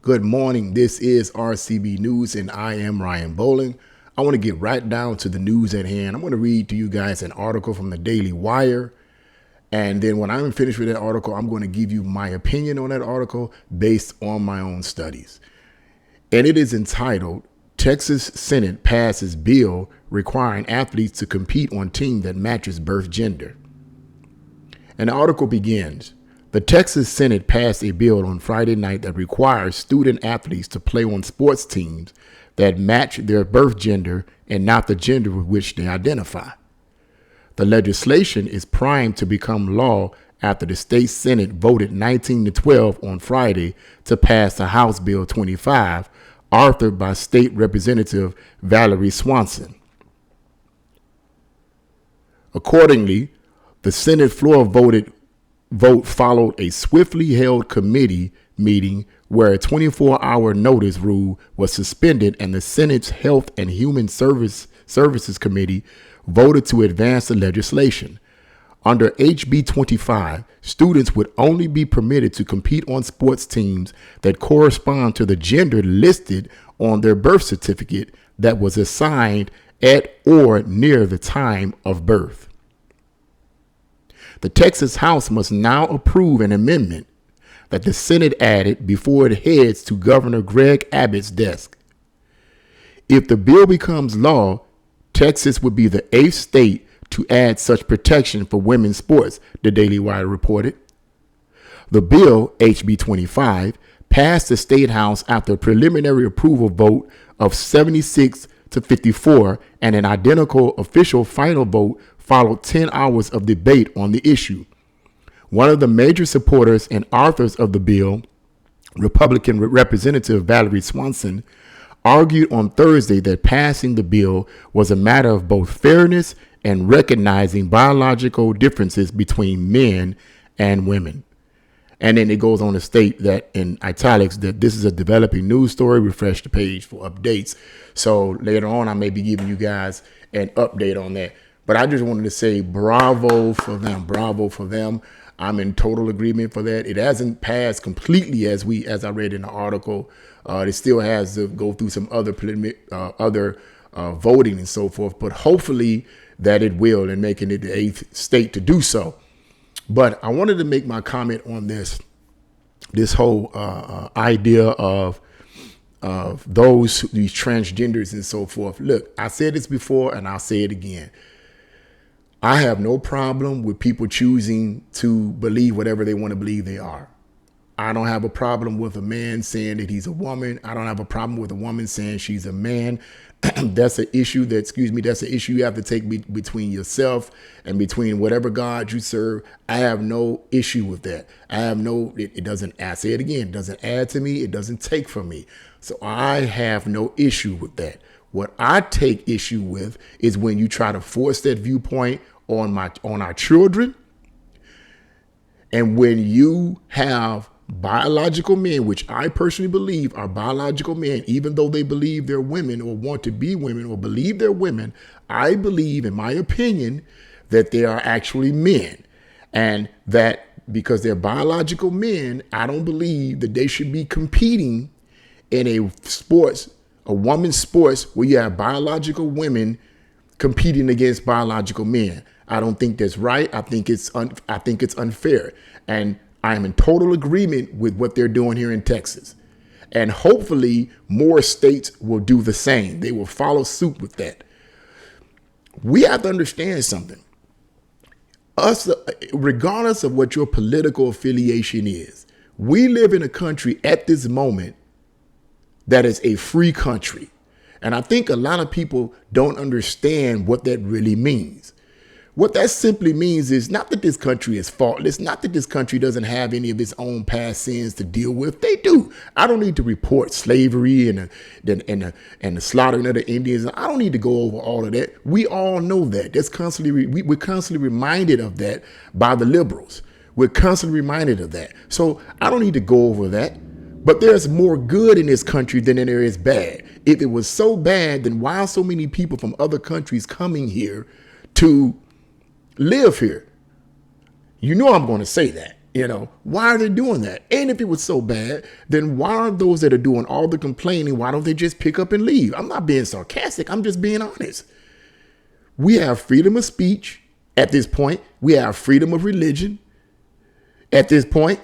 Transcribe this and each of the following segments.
Good morning. This is RCB News, and I am Ryan Bowling. I want to get right down to the news at hand. I'm going to read to you guys an article from the Daily Wire. And then when I'm finished with that article, I'm going to give you my opinion on that article based on my own studies. And it is entitled, Texas Senate Passes Bill Requiring Athletes to Compete on Team That Matches Birth Gender. And the article begins. The Texas Senate passed a bill on Friday night that requires student athletes to play on sports teams that match their birth gender and not the gender with which they identify. The legislation is primed to become law after the state Senate voted 19-12 on Friday to pass the House Bill 25, authored by State Representative Valerie Swanson. Accordingly, the Senate floor vote followed a swiftly held committee meeting where a 24-hour notice rule was suspended, and the Senate's Health and Human Services Committee voted to advance the legislation. Under HB 25, students would only be permitted to compete on sports teams that correspond to the gender listed on their birth certificate that was assigned at or near the time of birth. The Texas House must now approve an amendment that the Senate added before it heads to Governor Greg Abbott's desk. If the bill becomes law, Texas would be the 8th state to add such protection for women's sports, the Daily Wire reported. The bill, HB 25, passed the State House after a preliminary approval vote of 76-54, and an identical official final vote followed 10 hours of debate on the issue. One of the major supporters and authors of the bill, Republican Representative Valerie Swanson, argued on Thursday that passing the bill was a matter of both fairness and recognizing biological differences between men and women. And then it goes on to state that in italics that this is a developing news story. Refresh the page for updates. So later on, I may be giving you guys an update on that. But I just wanted to say bravo for them. Bravo for them. I'm in total agreement for that. It hasn't passed completely as I read in the article. It still has to go through some other voting and so forth. But hopefully that it will, and making it the 8th state to do so. But I wanted to make my comment on this whole idea of these transgenders and so forth. Look, I said this before and I'll say it again. I have no problem with people choosing to believe whatever they want to believe they are. I don't have a problem with a man saying that he's a woman. I don't have a problem with a woman saying she's a man. That's an issue that's an issue you have to take between yourself and between whatever God you serve. I have no issue with that. It doesn't, I say it again, it doesn't add to me. It doesn't take from me. So I have no issue with that. What I take issue with is when you try to force that viewpoint on our children, and when you have biological men, which I personally believe are biological men, even though they believe they're women or want to be women or believe they're women, I believe, in my opinion, that they are actually men, and that because they're biological men, I don't believe that they should be competing in a women's sports where you have biological women competing against biological men. I don't think that's right. I think it's unfair. And I am in total agreement with what they're doing here in Texas. And hopefully more states will do the same. They will follow suit with that. We have to understand something. Regardless of what your political affiliation is, we live in a country at this moment that is a free country. And I think a lot of people don't understand what that really means. What that simply means is not that this country is faultless, not that this country doesn't have any of its own past sins to deal with. They do. I don't need to report slavery and the slaughtering of the Indians. I don't need to go over all of that. We all know that. That's we're constantly reminded of that by the liberals. We're constantly reminded of that. So I don't need to go over that. But there's more good in this country than there is bad. If it was so bad, then why are so many people from other countries coming here to live here? You know I'm going to say that. You know, why are they doing that? And if it was so bad, then why are those that are doing all the complaining, why don't they just pick up and leave? I'm not being sarcastic. I'm just being honest. We have freedom of speech at this point. We have freedom of religion at this point.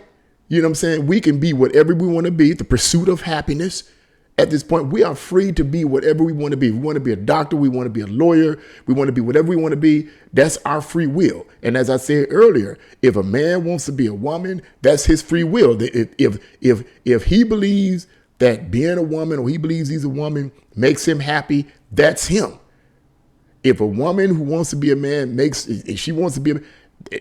You know what I'm saying? We can be whatever we want to be, the pursuit of happiness. At this point, we are free to be whatever we want to be. We want to be a doctor. We want to be a lawyer. We want to be whatever we want to be. That's our free will. And as I said earlier, if a man wants to be a woman, that's his free will. If he believes that being a woman, or he believes he's a woman, makes him happy, that's him. If a woman who wants to be a man if she wants to be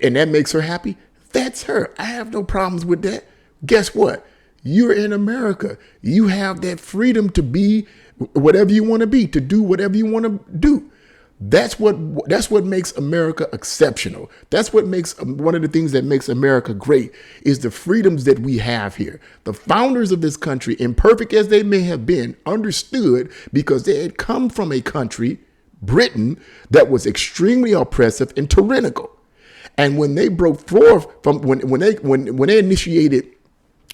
and that makes her happy, that's her. I have no problems with that. Guess what? You're in America. You have that freedom to be whatever you want to be, to do whatever you want to do. That's what makes America exceptional. That's what makes one of the things that makes America great is the freedoms that we have here. The founders of this country, imperfect as they may have been, understood because they had come from a country, Britain, that was extremely oppressive and tyrannical. And when they broke forth from when they initiated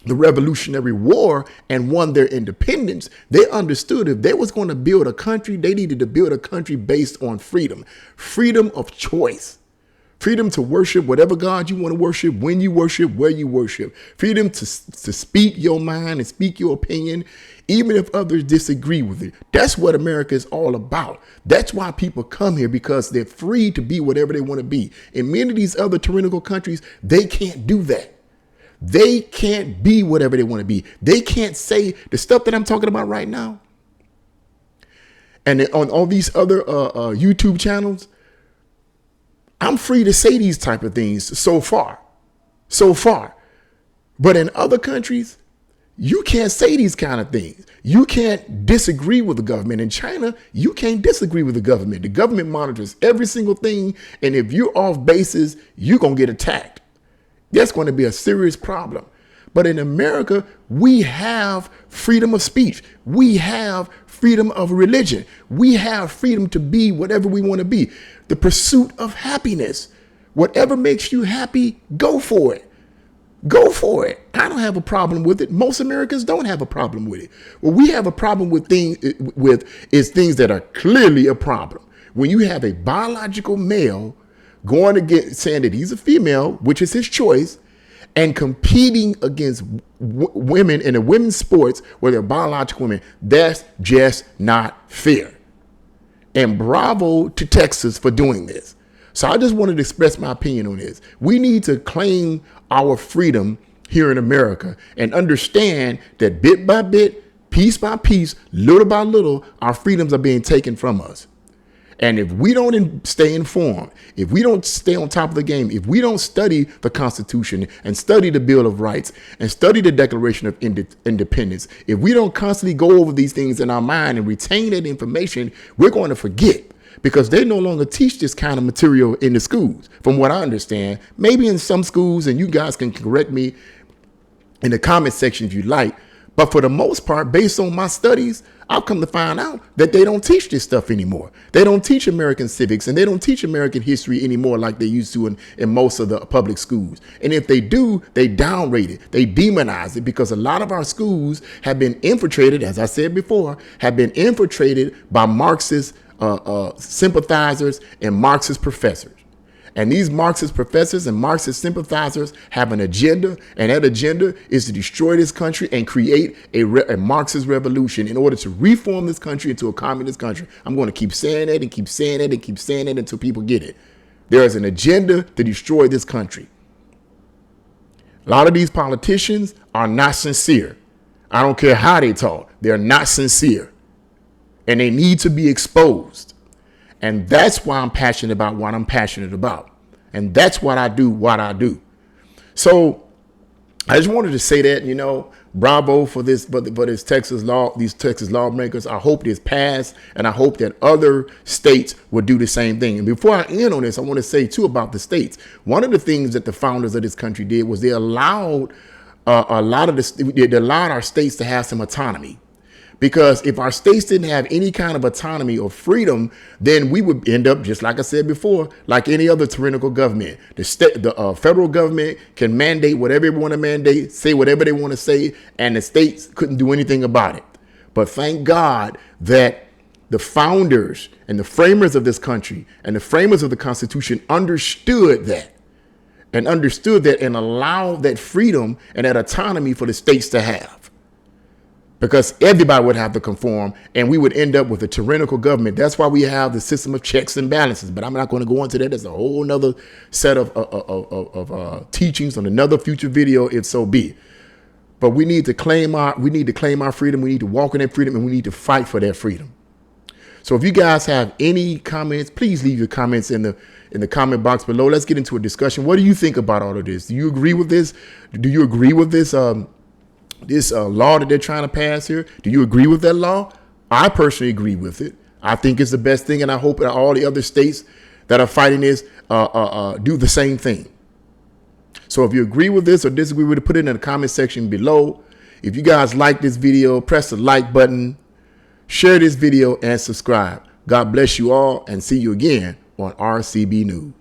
the Revolutionary War and won their independence, they understood if they was going to build a country, they needed to build a country based on freedom of choice, freedom to worship whatever God you want to worship, when you worship, where you worship, freedom to speak your mind and speak your opinion, even if others disagree with it. That's what America is all about. That's why people come here, because they're free to be whatever they want to be. In many of these other tyrannical countries, they can't do that. They can't be whatever they want to be. They can't say the stuff that I'm talking about right now. And on all these other YouTube channels, I'm free to say these type of things so far. But in other countries, you can't say these kind of things. You can't disagree with the government. In China, you can't disagree with the government. The government monitors every single thing. And if you're off basis, you're going to get attacked. That's going to be a serious problem. But in America, we have freedom of speech. We have freedom of religion. We have freedom to be whatever we want to be. The pursuit of happiness. Whatever makes you happy, go for it. Go for it. I don't have a problem with it. Most Americans don't have a problem with it. What we have a problem with is things that are clearly a problem. When you have a biological male going against, saying that he's a female, which is his choice, and competing against women in a women's sports where they're biological women, that's just not fair. And bravo to Texas for doing this. So I just wanted to express my opinion on this. We need to claim our freedom here in America and understand that bit by bit, piece by piece, little by little, our freedoms are being taken from us. And if we don't stay informed, if we don't stay on top of the game, if we don't study the Constitution and study the Bill of Rights and study the Declaration of Independence, if we don't constantly go over these things in our mind and retain that information, we're going to forget, because they no longer teach this kind of material in the schools, from what I understand. Maybe in some schools, and you guys can correct me in the comment section if you like. But for the most part, based on my studies, I've come to find out that they don't teach this stuff anymore. They don't teach American civics, and they don't teach American history anymore like they used to in most of the public schools. And if they do, they downrate it. They demonize it, because a lot of our schools have been infiltrated, as I said before, have been infiltrated by Marxist sympathizers and Marxist professors. And these Marxist professors and Marxist sympathizers have an agenda, and that agenda is to destroy this country and create a Marxist revolution in order to reform this country into a communist country. I'm going to keep saying that and keep saying that and keep saying it until people get it. There is an agenda to destroy this country. A lot of these politicians are not sincere. I don't care how they talk. They're not sincere. And they need to be exposed. And that's why I'm passionate about what I'm passionate about. And that's what I do. So I just wanted to say that, bravo for this, but this Texas law, these Texas lawmakers. I hope this passed, and I hope that other states will do the same thing. And before I end on this, I want to say too about the states. One of the things that the founders of this country did was they allowed our states to have some autonomy. Because if our states didn't have any kind of autonomy or freedom, then we would end up, just like I said before, like any other tyrannical government. The federal government can mandate whatever they want to mandate, say whatever they want to say, and the states couldn't do anything about it. But thank God that the founders and the framers of this country and the framers of the Constitution understood that and allowed that freedom and that autonomy for the states to have. Because everybody would have to conform and we would end up with a tyrannical government. That's why we have the system of checks and balances. But I'm not going to go into that. There's a whole nother set of teachings on another future video, if so be. But we need to claim our freedom. We need to walk in that freedom, and we need to fight for that freedom. So if you guys have any comments, please leave your comments in the comment box below. Let's get into a discussion. What do you think about all of this? Do you agree with this? Do you agree with this law that they're trying to pass here? Do you agree with that law? I personally agree with it. I think it's the best thing, and I hope that all the other states that are fighting this do the same thing. So if you agree with this or disagree with it, put it in the comment section below. If you guys like this video, press the like button, share this video, and subscribe. God bless you all, and see you again on RCB News.